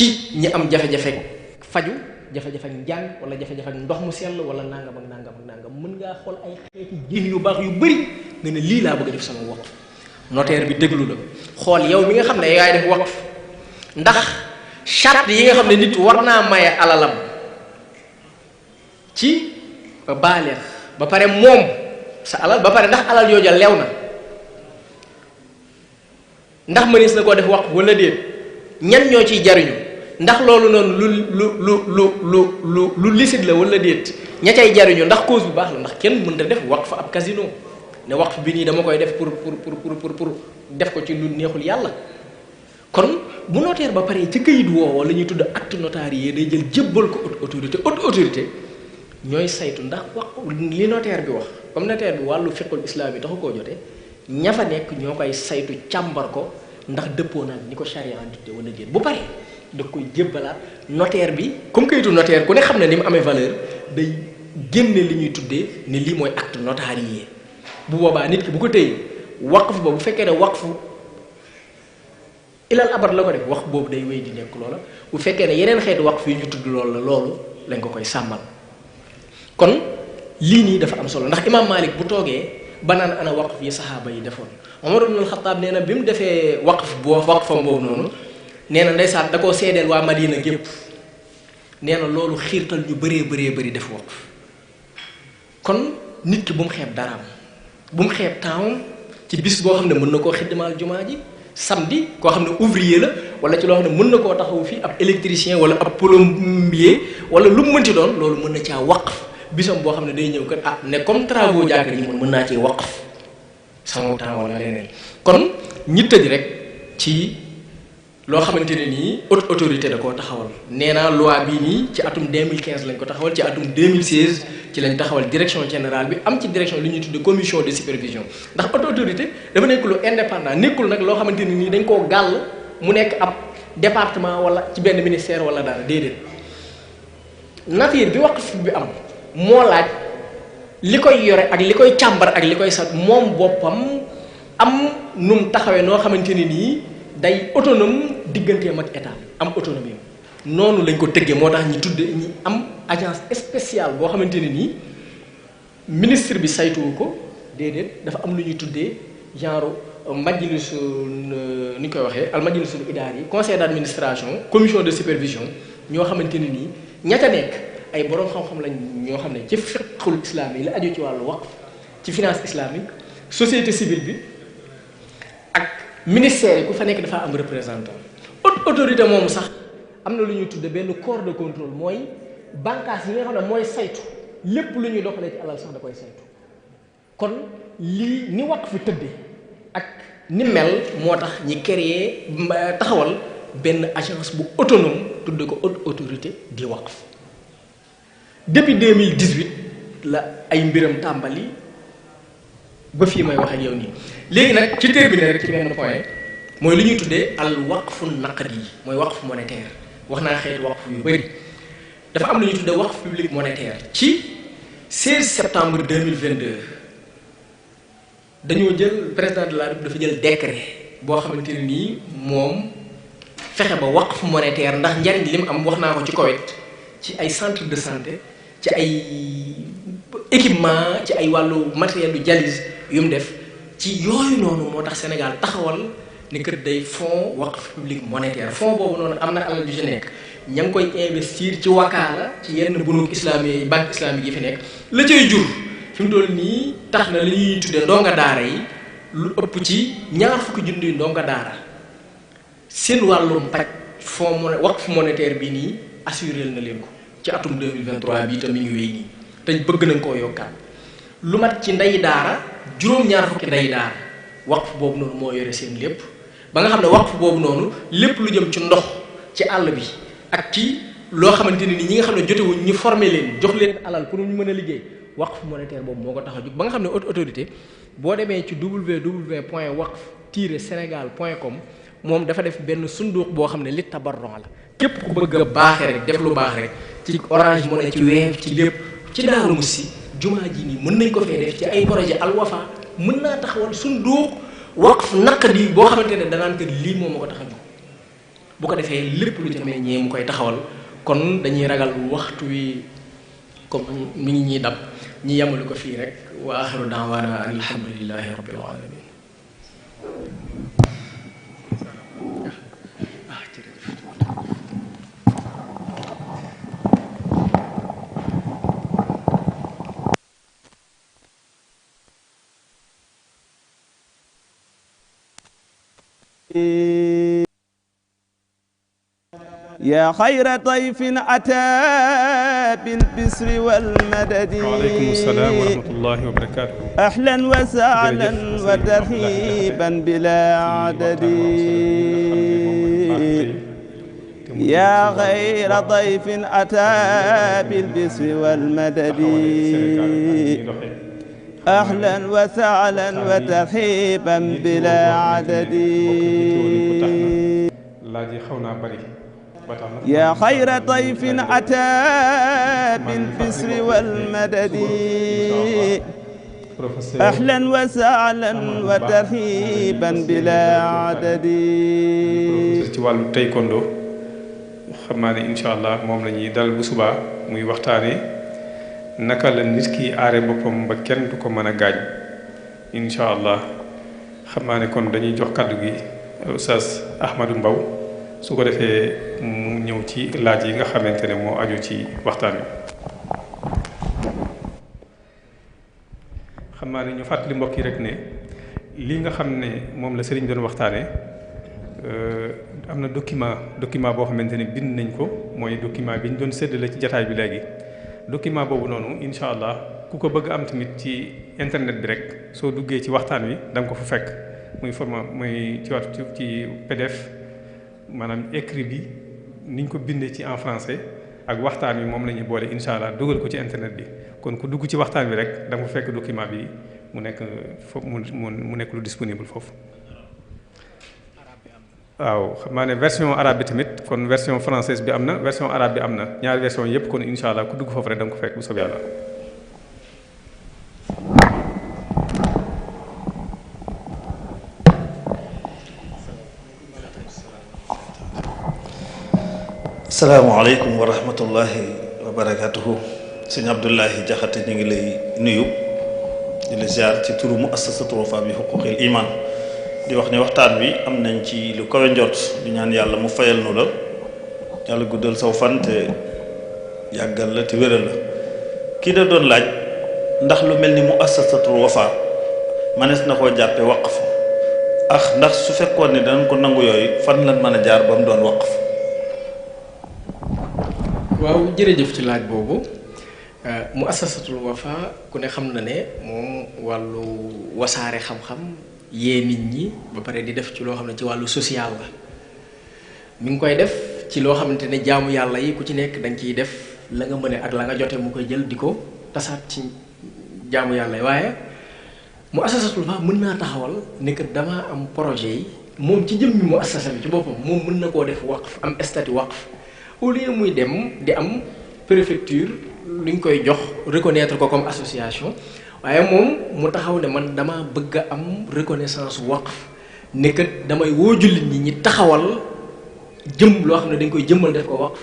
ci ñi am jafe-jafe faju jafe-jafe njàng wala jafe-jafe ndox mu sell wala nangam ak nangam ak nangam mën ngaa xool ay xeeti jëf yu baax yu bëri nga ne lii laa bëgg a def sama waqf notaire bi déglu la xool yow mi nga xam ne yaay def waqf ndax charte yi nga xam ne nit war naa maye alalam ci baaleex ba pare moom sa alal ba pare ndax alal yooja leew na ndax mënees na koo def waqf wala déet ñan ñoo ciy jariñu ndax loolu noonu lu licite la wala déet ña cay jariñu ndax cause bu baax la ndax kenn mënta def waqf ab casino ne waqf bi nii dama koy def pour def ko ci lu neexul yàlla kon bu notaire ba pare ci këyit woowu la ñuy tudd acte notarié day jël jébbal ko autorité autorité ñooy saytu ndax wax li notaire bi wax comme notaire bi wàllu fiqhul islam yi taxu koo jote ña fa nekk ñoo koy saytu càmbar ko ndax dëppoo naag ni ko charia dicté wala déet bu pare da koy jébbalaat notaire bi comme kayitu notaire ku ne xam ne ni mu amee valeur day génne li ñuy tuddee ne lii mooy acte notarié bu boobaa nit ki bu ko téye waqf ba bu fekkee ne waqf ilal abad la ko def wax boobu day wéy di nekk loola bu fekkee ne yeneen xeetu waqf yi ñu tudd loolu la loolu lañ ko koy sàmmal kon lii nii dafa am solo ndax imam Malik bu toogee ba naan ana waqf yi saxaaba yi defoon Omar ibn al-Khattab nee na bi mu defee waqfam boobu noonu nee na ndeysaan da koo seedeel waa Madina gépp nee na loolu xiirtal ñu bëree def waqf kon nit ki bu mu xeeb daraam bu mu xeeb temps ci bis boo xam ne mën na koo xiddimaal jumaa ji samedi koo xam ne ouvrier la wala ci loo xam ne mën na koo taxaw fii ab électricien wala ab plombier wala lu mu mënti doon loolu mën na caa waqf bisam boo xam ne day ñëw kat ne comme travaux jàkka ji mën naa ci waqf sama temps wala leneen kon ñi tëj rek ci loo xamante ne nii haute autorité da koo taxawal nee naa loi bii nii ci atum 2015 lañ ko taxawal ci atum 2016 ci lañ taxawal direction générale bi am ci direction li ñuy tudde commission de supervision ndax haute autorité dafa nekk lu indépendant nekkul nag loo xamante ne nii dañ koo gàll mu nekk ab département wala ci benn ministère wala dara déedéet nature bi waqf bi am moo laaj li koy yore ak li koy càmbar ak li koy sat moom boppam am nu mu taxawee noo xamante ne nii day autonome digganteem ak état am autonomie noonu lañ ko tëggee moo tax ñi tudde ñi am agence spéciale boo xamante ne nii ministre bi saytuwu ko déedéet dafa am lu ñuy tuddee genre majlisu ni ñu koy waxee al majlisul idaar yi conseil d'administration commission de supervision ñoo xamante ne nii ña ca nekk ay boroom xam-xam lañ ñoo xam ne ci fiqhul islam yi la aju ci wàllu waqf ci finance islamique société civile bi ak ministère yi ku fa nekk dafa am représentant haute autorité moomu sax am na lu ñuy tudde benn corps de contrôle mooy bànqaas yi nga xam ne mooy saytu lépp lu ñuy doxalee ci alal sax da koy saytu kon lii ni waqf fi tëddee ak ni mel moo tax ñi créer taxawal benn agence bu autonome tudde ko haute autorité di waqf depuis 2018 la ay mbiram tàmbali ba fii may wax ak yow nii léegi nag ci terminer rek ci benn point mooy li ñuy tuddee al waqfu naqdi yi mooy waqf monétaire wax naa xeetu waqf yu bëri dafa am lu ñuy tuddee waqf public monétaire ci 16 septembre 2022 dañoo jël président de la République dafa jël décret boo xamante ne nii moom fexe ba waqf monétaire ndax njariñ li mu am wax naa ko ci Koweït ci ay centre de santé ci ay équipement ci ay wàllu matériel du dialyse yu mu def ci yooyu noonu moo tax Sénégal taxawal ni kër day fonds waqf public monétaire fonds boobu noonu am na alal ju ci nekk ña ngi koy investir ci wakaala ci yenn bunuk islamique banque islamique yi fi nekk la cay jur fi mu toll nii tax na li ñuy tuddee ndonga daara yi lu ëpp ci ñaar fukki junni ndonga daara seen wàllum paj fonds waqf monétaire bi nii assuré na leen ko ci atum 2023 bii tam mi ngi wéy nii te bëgg nañ koo yokkaat lu mat ci ndey daara juróom-ñaar fukki ndey daara waqf boobu noonu moo yore seen lépp ba nga xam ne waqf boobu noonu lépp lu jëm ci ndox ci àll bi ak ci loo xamante ne ni ñi nga xam ne jotewuñ ñu former leen jox leen alal pour ñu mën a liggéey waqf monétaire boobu moo ko tax a jóg ba nga xam ne haute autorité boo demee ci www.waqf-sénégal.com moom dafa def benn sunduux boo xam ne li tabarron la képp ku bëgg a baaxee rek def lu baax rek ci Orange Money ci Wave ci lépp ci Daaru Musi jumaa ji nii mën nañ ko fee def ci ay projet Al Wafa mën naa taxawal sunduux waqf naqdi boo xamante ne danaan kër lii moom ma ko tax a jóg bu ko defee lépp lu ca meññee mu koy taxawal kon dañuy ragal waxtu wi comme mi ngi ñuy dab ñi yamalu ko fii rek wa axiru daawaana an alhamdulillahi rabbil alamin يا خير ضيف أتى بالبسر والمدد. وعليكم السلام ورحمة الله وبركاته. أهلا وسهلا وترحيبا بلا عدد. يا خير ضيف أتى بالبسر والمدد. أهلا وسهلا وترحيبا بلا عدد. يا خير ضيف أتى بالبسر والمدد. أهلا وسهلا وترحيبا بلا عدد. ci wàllu taekwondo xam naa ne incha allah moom la ñuy dalal bu subaa muy waxtaane naka la nit ki aare boppam ba kenn du ko mën a gaañ incha allah xam naa ne kon dañuy jox kàddu gi Oustaz Ahmadou Mbow su ko defee mu ñëw ci laaj yi nga xamante ne moo aju ci waxtaan wi. xam naa ne ñu fàttali mbokk yi rek ne lii nga xam ne moom la sëriñ doon waxtaane am na document boo xamante ne bind nañ ko mooy document bi ñu doon séddale ci jataay bi léegi document boobu noonu incha allah ku ko bëgg am tamit ci internet bi rek soo duggee ci waxtaan wi da nga ko fa fekk muy format muy ci PDF maanaam écrit bi niñ ko bindee ci en français ak waxtaan wi moom la ñuy boole incha allah dugal ko ci internet bi kon ku dugg ci waxtaan wi rek da nga fa fekk document bi mu nekk foofu mu nekk lu disponible foofu. waaw xam naa ne version arabe bi tamit kon version française bi am na version arabe bi am na ñaari version yëpp kon incha allah ku dugg foofu rek da nga ko fekk bu soobee yàlla. asalaamaaleykum wa rahmatullahi wa barakatuhu sëñ Abdoulahi Jaxate ñu ngi lay nuyu di la ziar ci turu muassasatu Wafa bi xuquqil iman di wax ne waxtaan wi am nañ ci lu kawe njort di ñaan yàlla mu fayal nu la yàlla guddal saw fan te yàggal la te wéral la kii da doon laaj ndax lu mel ni muassasatu Wafa manees na koo jàppe waqf ndax su fekkoon ne danañ ko nangu yooyu fan lañ mën a jaar ba mu doon waqf. waaw jërëjëf ci laaj boobu muassasatul Wafa ku ne xam na ne moom wàllu wasaare xam-xam yee nit ñi ba pare di def ci loo xam ne ci wàllu social la mi ngi koy def ci loo xamante ne jaamu yàlla yi ku ci nekk dañ ciy def la nga mëne ak la nga jote mu koy jël di ko tasaat ci jaamu yàlla yi waaye muassasatul Wafa mën naa taxawal ne que damaa am projet yi moom ci jëmmi muassasa bi ci boppam moom mën na koo def waqf am statut waqf au lieu muy dem di am préfecture luñ koy jox reconnaître ko comme association waaye moom mu taxaw ne man dama bëgg a am reconnaissance waqf ne kat damay woo jullit ñi taxawal jëm loo xam ne dañ koy jëmmal def ko waqf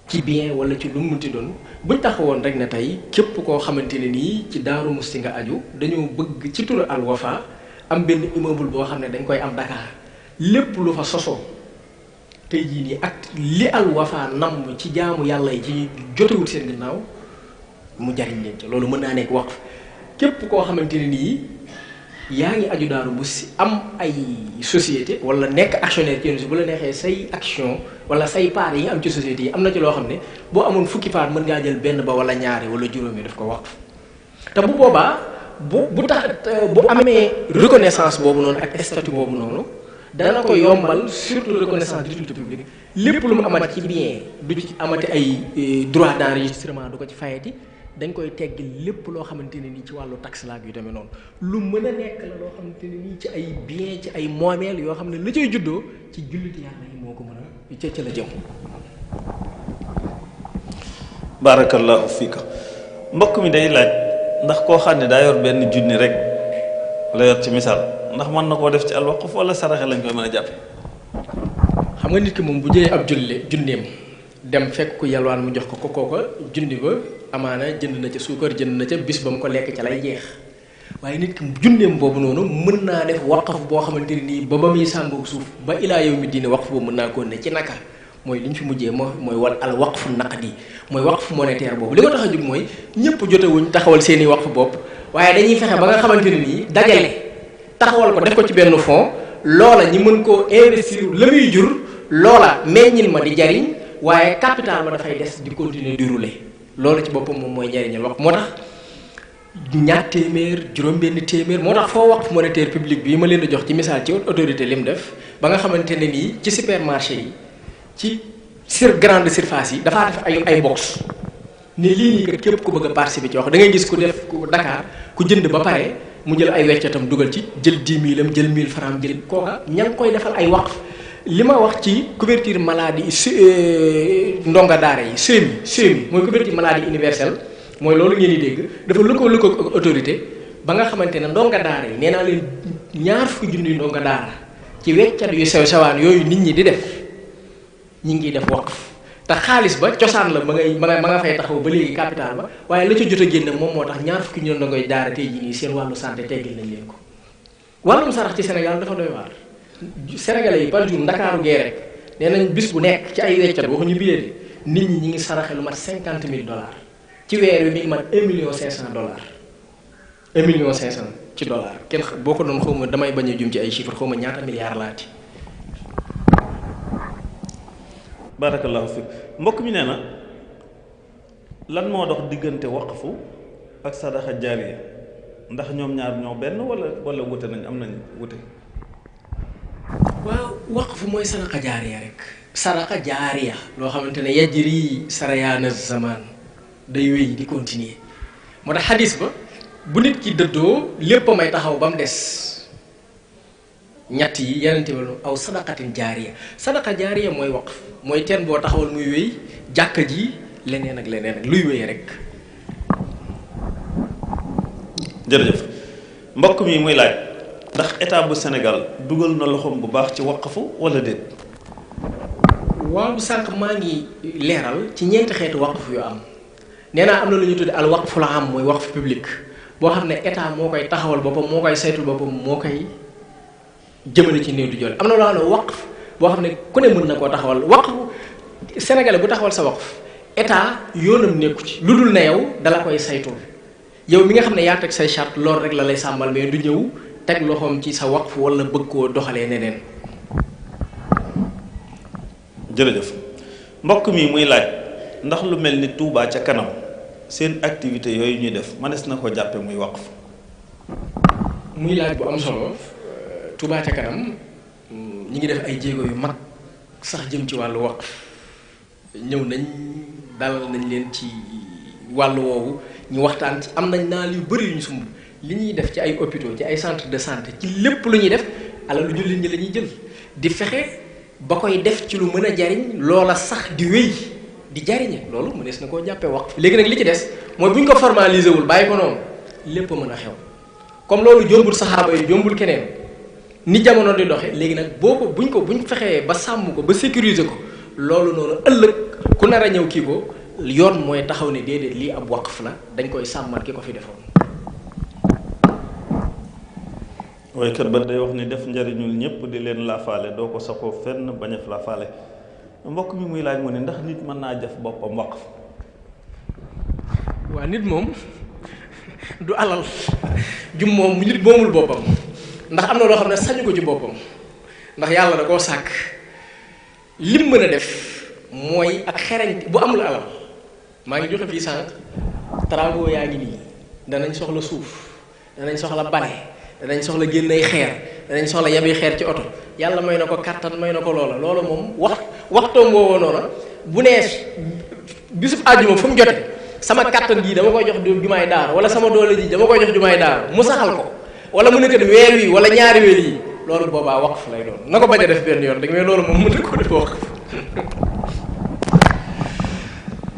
ci bien wala ci lu mu munti doon buñ taxawoon rek ne tey képp koo xamante ne nii ci Daaru Musti nga aju dañoo bëgg ci turu Al Wafa am benn immeuble boo xam ne dañ koy am Dakar lépp lu fa sosoo tey jii nii ak li Al Wafa namm ci jaamu yàlla yi ci jotewut seen ginnaaw mu jariñ leen ci loolu mën naa nekk waqf képp koo xamante ne nii yaa ngi aju Daaru Musti am ay société wala nekk actionnaire ci bu la neexee say action wala say part yi nga am ci société yi am na ci loo xam ne boo amoon fukki part mën ngaa jël benn ba wala ñaari wala juróomi daf ko waqf te bu boobaa bu amee reconnaissance boobu noonu ak statut boobu noonu dana ko yombal surtout reconnaissance d'utilité publique lépp lu mu amati ci bien du ci amati ay droit d'enregistrement du ko ci fayati dañ koy tegg lépp loo xamante ne nii ci wàllu taxe laak yu tamit noonu lu mën a nekk la loo xamante ne nii ci ay bien ci ay moomeel yoo xam ne la cay juddoo ci jullit yàlla yi moo ko mën a ca la jëm. barakallahu fiika mbokk mi day laaj ndax koo xam ne daa yor benn junni rek la yor ci misaal ndax mën na koo def ci alwaqf wala saraxe lañ koy mën a jàppe. xam xam nga nit ki moom bu jëlee ab junneem dem fekk ku yalwaan mu jox ko kooka junni ba amaana jënd na ca suukar jënd na ca bis ba mu ko lekk ca lay jeex waaye nit ki junneem boobu noonu mën naa def waqf boo xamante ne nii ba muy sàngoog suuf ba ilaa yow mi diine waqf boobu mën naa ko ne ci naka mooy li ñu fi mujjee mooy wal al waqfu naqdi mooy waqf monétaire boobu li ko tax a jóg mooy ñëpp jotewuñ taxawal seeni waqf bopp waaye dañuy fexe ba nga xamante ne nii dajale taxawal ko def ko ci benn fond loola ñi mën koo investir la muy jur loola meññil ma di jariñ waaye capital ma dafay des di continuer di rouler loolu ci boppam moom mooy njariñal waqf moo tax ñaar téeméer juróom-benn téeméer moo tax foo waqf monétaire public bi ma leen di jox ci misaal ci autorité li mu def ba nga xamante ne nii ci supermarché yi ci grande surface yi dafaa def ay box ne lii nii kat képp ku bëgg a participer ci wax da ngay gis ku def ku Dakar ku jënd ba pare mu jël ay weccatam dugal ci jël 10 000 am jël 1000 francs jël kooka ña ngi koy defal ay waqf li ma wax ci couverture maladie ndonga daara yi SEMI mooy couverture maladie universelle mooy loolu ngeen di dégg dafa lëkkaloo ko autorité ba nga xamante ne ndonga daara yi nee naa leen 20 junni ndonga daara ci weccat yu sew sewaan yooyu nit ñi di def ñi ngi def waqf te xaalis ba cosaan la ma nga fay taxaw ba léegi capital ba waaye la ca jot a génn moom moo tax 20 ñu ndongoy daara tey jii nii seen wàllu santé teggil nañ leen ko wàllum sarax ci Sénégal dafa doy waar Sénégalais yi par jour ndakaaru gee rek nee nañ bis bu nekk ci ay weccat waxuñu billet nit ñi ngi saraxe lu mat $50 000 ci weer wi mi ngi mat $1,500,000 $1,500,000 ci dollar kenn boo ko doon xaw ma damay bañ a jum ci ay chiffres xaw ma ñaata milliards laati. barakallahu fi mbokk mi nee na lan moo dox diggante waqfu ak sadaxa jaariya ndax ñoom ñaar ñoo benn wala wute nañ am nañ wute. waaw waqfu mooy sadaqa jaariya rek sadaqa jaariya loo xamante ne yajri sarayaana zaman day wéy di continuer moo tax xadis ba bu nit ki dëddoo lépp a may taxaw ba mu des ñett yi yenente ba aw sadaqatin jaariya sadaqa jaariya mooy waqf mooy teen boo taxawal muy wéy jàkka ji leneen ak luy wéy rek. jërëjëf mbokk mi muy laaj ndax état bu Sénégal dugal na loxoom bu baax ci waqfu wala déet. waaw sànq maa ngi leeral ci ñeenti xeetu waqf yu am nee naa am na lu ñu tudde al waqful am mooy waqf public boo xam ne état moo koy taxawal boppam moo koy saytul boppam moo koy jëmale ci néew du joole am na loo xam ne waqf boo xam ne ku ne mën na koo taxawal waqf sénégalais bu taxawal sa waqf état yoonam nekku ci lu dul ne yow dala koy saytul yow mi nga xam ne yaa teg say charte loolu rek la lay sàmmal mais du ñëw teg loxoom ci sa waqf wala bëgg koo doxalee neneen. jërëjëf mbokk mi muy laaj ndax lu mel ni Touba ca kanam seen activité yooyu ñuy def mënees na ko jàppe muy waqf. muy laaj bu am solo Touba ca kanam ñi ngi def ay jéego yu mag sax jëm ci wàllu waqf ñëw nañ dalal nañ leen ci wàllu woowu ñu waxtaan ci am nañ naal yu bëri yu ñu sumb li ñuy def ci ay hôpitaux ci ay centre de santé ci lépp lu ñuy def alalu jullit ñi la ñuy jël di fexe ba koy def ci lu mën a jariñ loola sax di wéy di jariñe loolu mënees na koo jàppee waqf léegi nag li ci des mooy bu ñu ko formalisé wul bàyyi ko noonu lépp mën a xew comme loolu jombul saxaaba yi jombul keneen ni jamono di doxe léegi nag buñ fexee ba sàmm ko ba sécuriser ko loolu noonu ëllëg ku nar a ñëw kii ko yoon mooy taxaw ne déedéet lii ab waqf la dañ koy sàmmal ki ko fi defoon. waykat ba day wax ni def njariñul ñëpp di leen laafaale doo ko saxoo fenn bañ a laafaale mbokk mi muy laaj mu ne ndax nit mën naa def boppam waqf. waa nit moom du alal jum moom nit moomul boppam ndax am na loo xam ne sañu ko ci boppam ndax yàlla da koo sàkk lim mën a def mooy ak xereñ bu amul alal maa ngi joxe fii sànq travaux yaa ngi nii danañ soxla suuf danañ soxla bale danañ soxla génn ay xeer danañ soxla yabi xeer ci oto yàlla may na ko kattan may na ko loola moom waxtoom woowoo noona bu nee bisub àjjuma fu mu jote sama kattan gii dama koy jox jumaay daar wala sama doole ji dama koy jox jumaay daar mu saxal ko wala mu nekk weer wi wala ñaari weer yi loolu boobaa waqf lay doon na ko bañ a def benn yoon rek mais loolu moom mën na ko def waqf.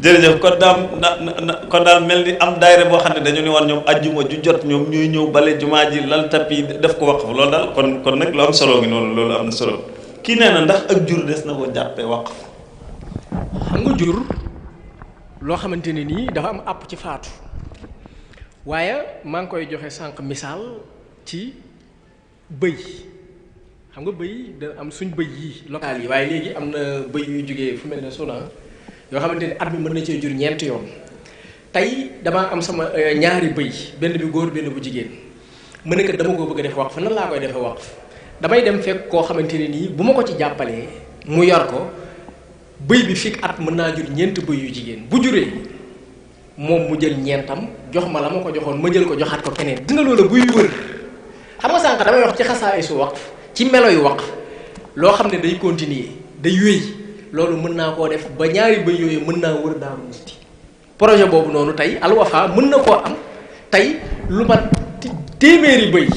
jërëjëf kon daal mel ni am daayira boo xam ne dañu ni woon ñoom ajjuma ju jot ñoom ñuy ñëw bale jumaa ji lal tapis def ko waqf loolu daal kon nag lu am solo ngi noonu loolu am na solo kii nee na ndax ak jur des na ko jàppee waqf. xam nga jur loo xamante ne nii dafa am àpp ci faatu waaye maa ngi koy joxe sànq misaal ci bëy xam nga bëy da am suñ bëy yi local yi waaye léegi am na bëy yuy jógee fu mel ne Soudan yoo xamante ne at mi mën na cee jur ñeenti yoon tey damaa am sama ñaari bëy benn bi góor benn bu jigéen mën na kat dama ko bëgg a def waqf nan laa koy defee waqf damay dem fekk koo xamante ne nii bu ma ko ci jàppalee mu yor ko bëy bi fii at mën naa jur ñeent bëy yu jigéen bu juree moom mu jël ñeentam jox ma la ma ko joxoon ma jël ko joxaat ko keneen dina loola buy wër xam nga sànq damay wax ci xasaa su waqf ci melo yu waqf loo xam ne day continuer day wéy loolu mën naa koo def ba ñaari bëy yooyu mën naa wër Daaru Musti projet boobu noonu tey Al Wafa mën na koo am tey lu mat téeméeri bëy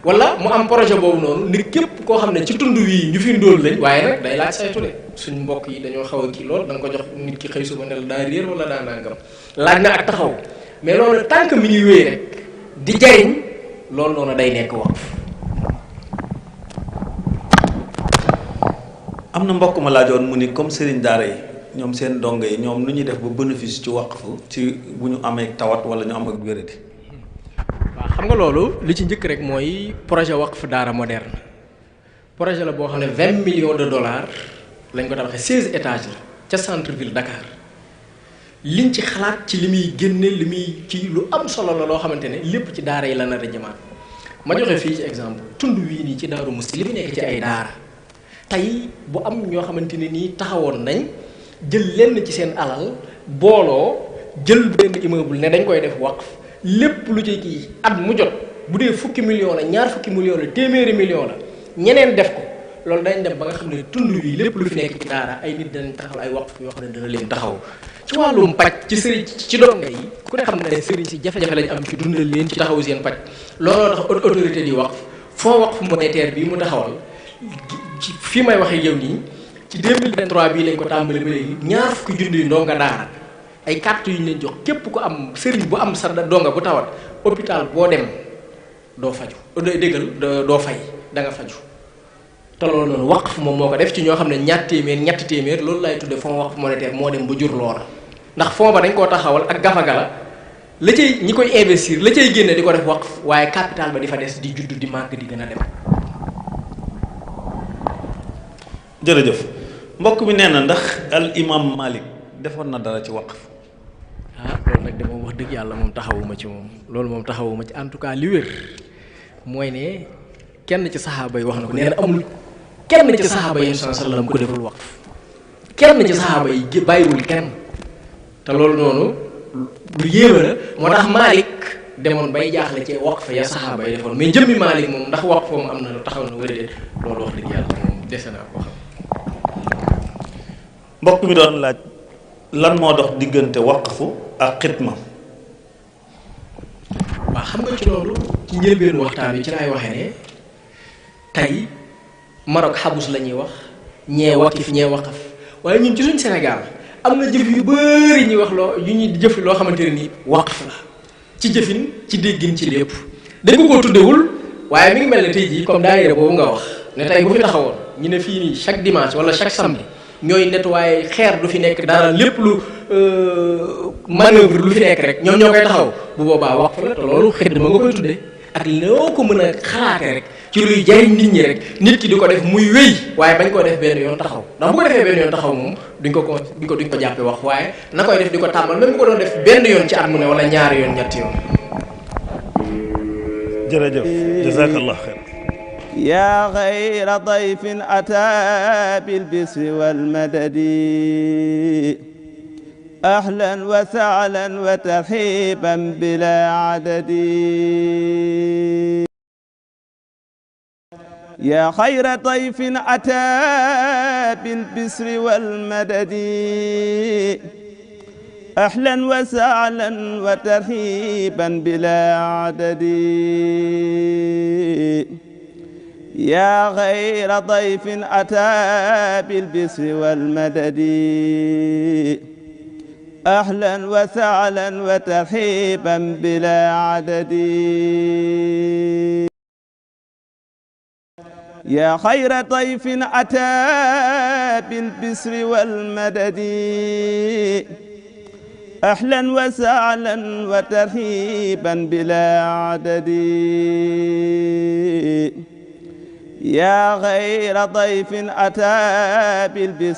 wala mu am projet boobu noonu nit képp koo xam ne ci tund wii ñu fi ndóol lañ waaye nag day laaj saytu de suñ mbokk yi dañoo xaw a kii lool da nga ko jox nit ki xëy suba ne la daa réer wala daa nangam laaj na ak taxaw mais loolu tant que mi ngi wéy rek di jariñ loolu noonu day nekk waqf. am na mbokk ma laajoon mu ni comme sëriñ daara yi ñoom seen dongo yi ñoom nu ñuy def ba bénéfice ci waqf ci bu ñu amee tawat wala ñu am ak wéradi. waaw xam nga loolu li ci njëkk rek mooy projet waqf daara moderne projet la boo xam ne 20 millions de dollars lañ ko tabaxee 16 étages la ca centre ville Dakar liñ ci xalaat ci li muy génne li muy ci lu am solo la loo xamante ne lépp ci daara yi la nar a jëmaat ma joxe fii ci exemple tund wii nii ci Daaru Musti li fi nekk ci ay daara tey bu am ñoo xamante ne nii taxawoon nañ jël lenn ci seen alal booloo jël benn immeuble ne dañ koy def waqf lépp lu ci kii at mu jot bu dee fukki million la ñaar fukki million la téeméeri million la ñeneen def ko loolu dañ dem ba nga xam ne tund wi lépp lu fi nekk ci daara ay nit danañ taxaw ay waqf yoo xam ne dana leen taxaw ci wàllum paj ci sëriñ ci donga yi ku ne xam ne sëriñ si jafe-jafe lañ am ci dundal leen ci taxaw seen paj looloo tax autorité di waqf fond waqf monétaire bii mu taxawal fii may waxee yow nii ci 2023 bii lañ ko tàmbali ba léegi ñaar fukki junni ndonga daara ay carte yu ñu leen jox képp ku am sëriñ bu am sa donga bu tawat hôpital boo dem doo faju déggal doo fay da nga faju te loolu noonu waqf moom moo ko def ci ñoo xam ne ñetti téeméer loolu lay tudde fond waqf monétaire moo dem ba jur loola ndax fond ba dañ koo taxawal ak gafagala la cay ñi koy investir la cay génne di ko def waqf waaye capital ba di fa des di judd di màgg di gën a dem. jërëjëf mbokk mi nee na ndax al imam Malik defoon na dara ci waqf. loolu nag de moom wax dëgg yàlla moom taxawuma ci moom loolu moom taxawuma ci en tout cas li wér mooy ne kenn ci saxaaba yi wax na ko nee na amul kenn ci saxaaba yi sallallahu alayhi wasallam ku deful waqf kenn ci saxaaba yi bàyyiwul kenn te loolu noonu lu yéeme la moo tax Malik demoon bay jaaxle ci waqf ya saxaaba yi defoon mais jëmmi Malik moom ndax waqf moom am na taxaw na wala déet loolu wax dëgg yàlla moom dese naa ko xam. mbokk mi doon laaj lan moo dox diggante waqfu ak xitma. waaw xam nga ci loolu ci njëlbéenu waxtaan bi ci laay waxee ne tey Maroc xabus la ñuy wax ñee waqif ñee waqaf waaye ñun ci suñ Sénégal am na jëf yu bëri ñuy wax loo yu ñuy jëf loo xamante ne nii waqf la ci jëfin ci déggin ci lépp dañ ko koo tuddewul waaye mi ngi mel ne tey jii comme daayira boobu nga wax ne tey bu fi taxawoon ñu ne fii nii chaque dimanche wala chaque samedi ñooy nettoyer xeer du fi nekk dara lépp lu manœuvre lu fi nekk rek ñoom ñoo koy taxaw bu boobaa waqf la te loolu xëy ma nga koy tuddee ak loo ko mën a xalaate rek ci luy jariñ nit ñi rek nit ki di ko def muy wéy waaye bañ koo def benn yoon taxaw ndax bu ko defee benn yoon taxaw moom duñ ko jàppe wax waaye na koy def di ko tàmbal même bu ko doon def benn yoon ci at mu ne wala ñaari yoon ñetti yoon. jërëjëf jazakallah xeer. يا غير ضيف أتى بالبسر والمدد أهلا وسهلا وترحيبا بلا عدد يا خير ضيف أتى بالبسر والمدد أهلا وسهلا وترحيبا بلا عدد يا غير ضيف أتى بالبسر والمدد أهلا وسهلا وترحيبا بلا عدد يا خير ضيف أتى بالبسر والمدد أهلا وسهلا وترحيبا بلا عدد يا غير ضيف أتى بالبسر